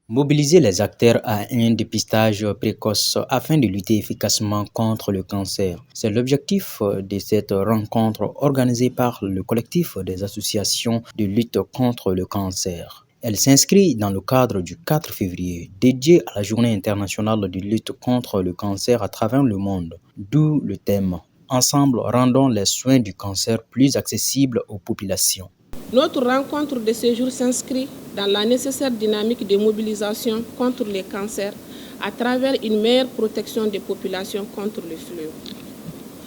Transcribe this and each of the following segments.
Mobiliser les acteurs à un dépistage précoce afin de lutter efficacement contre le cancer. C'est l'objectif de cette rencontre organisée par le collectif des associations de lutte contre le cancer. Elle s'inscrit dans le cadre du 4 février, dédié à la Journée internationale de lutte contre le cancer à travers le monde, d'où le thème « Ensemble, rendons les soins du cancer plus accessibles aux populations ». Notre rencontre de ce jour s'inscrit dans la nécessaire dynamique de mobilisation contre les cancers à travers une meilleure protection des populations contre le fléau.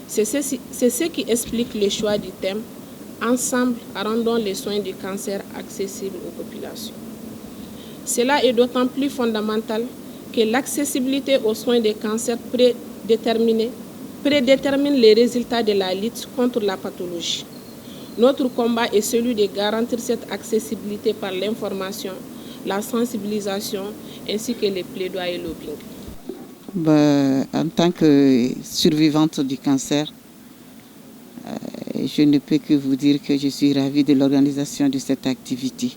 C'est ce qui explique le choix du thème « Ensemble, rendons les soins du cancer accessibles aux populations ». Cela est d'autant plus fondamental que l'accessibilité aux soins des cancers prédétermine les résultats de la lutte contre la pathologie. Notre combat est celui de garantir cette accessibilité par l'information, la sensibilisation ainsi que les plaidoyers lobbying. En tant que survivante du cancer, je ne peux que vous dire que je suis ravie de l'organisation de cette activité.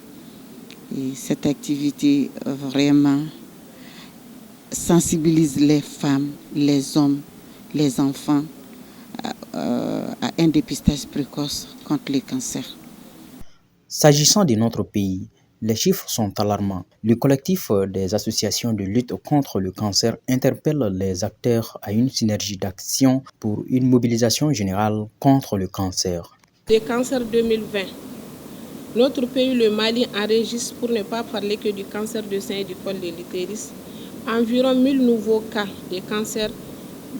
Et cette activité vraiment sensibilise les femmes, les hommes, les enfants à un dépistage précoce contre les cancers. S'agissant de notre pays, les chiffres sont alarmants. Le collectif des associations de lutte contre le cancer interpelle les acteurs à une synergie d'action pour une mobilisation générale contre le cancer. Le cancer 2020. Notre pays, le Mali, enregistre, pour ne pas parler que du cancer du sein et du col de l'utérus, environ 1000 nouveaux cas de cancer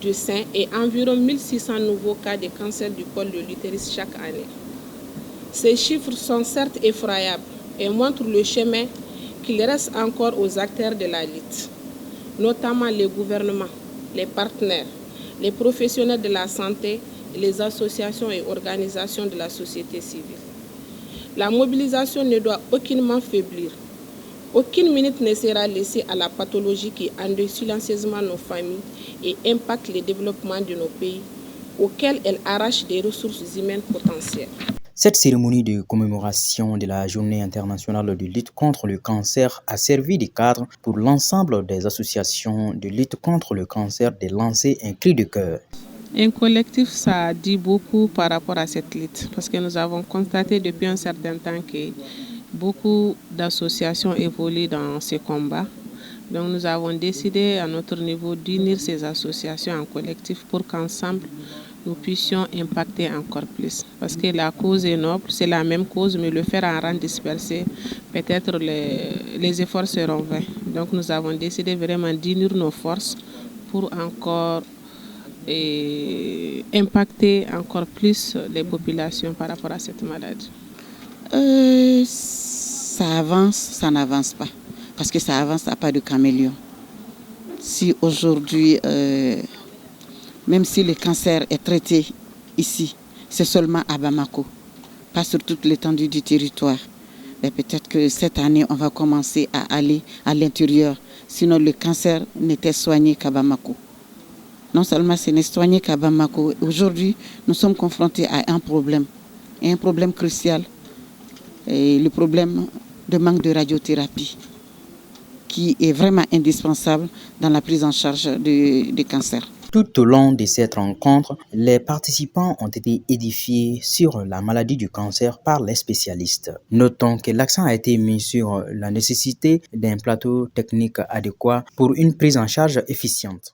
du sein et environ 1600 nouveaux cas de cancer du col de l'utérus chaque année. Ces chiffres sont certes effroyables et montrent le chemin qu'il reste encore aux acteurs de la lutte, notamment les gouvernements, les partenaires, les professionnels de la santé, les associations et organisations de la société civile. La mobilisation ne doit aucunement faiblir. Aucune minute ne sera laissée à la pathologie qui endeuille silencieusement nos familles et impacte le développement de nos pays, auxquels elle arrache des ressources humaines potentielles. Cette cérémonie de commémoration de la Journée internationale de lutte contre le cancer a servi de cadre pour l'ensemble des associations de lutte contre le cancer de lancer un cri de cœur. Un collectif, ça dit beaucoup par rapport à cette lutte, parce que nous avons constaté depuis un certain temps que beaucoup d'associations évoluent dans ce combat. Donc nous avons décidé à notre niveau d'unir ces associations en collectif pour qu'ensemble nous puissions impacter encore plus. Parce que la cause est noble, c'est la même cause, mais le faire en rang dispersé, peut-être les efforts seront vains. Donc nous avons décidé vraiment d'unir nos forces pour encore impacter encore plus les populations par rapport à cette maladie. Ça avance, ça n'avance pas. Parce que ça avance à pas de caméléon. Si aujourd'hui, même si le cancer est traité ici, c'est seulement à Bamako, pas sur toute l'étendue du territoire. Mais peut-être que cette année, on va commencer à aller à l'intérieur. Sinon, le cancer n'était soigné qu'à Bamako. Non seulement ce n'est soigné qu'à Bamako. Aujourd'hui, nous sommes confrontés à un problème crucial. Et le problème de manque de radiothérapie, qui est vraiment indispensable dans la prise en charge des cancers. Tout au long de cette rencontre, les participants ont été édifiés sur la maladie du cancer par les spécialistes. Notons que l'accent a été mis sur la nécessité d'un plateau technique adéquat pour une prise en charge efficiente.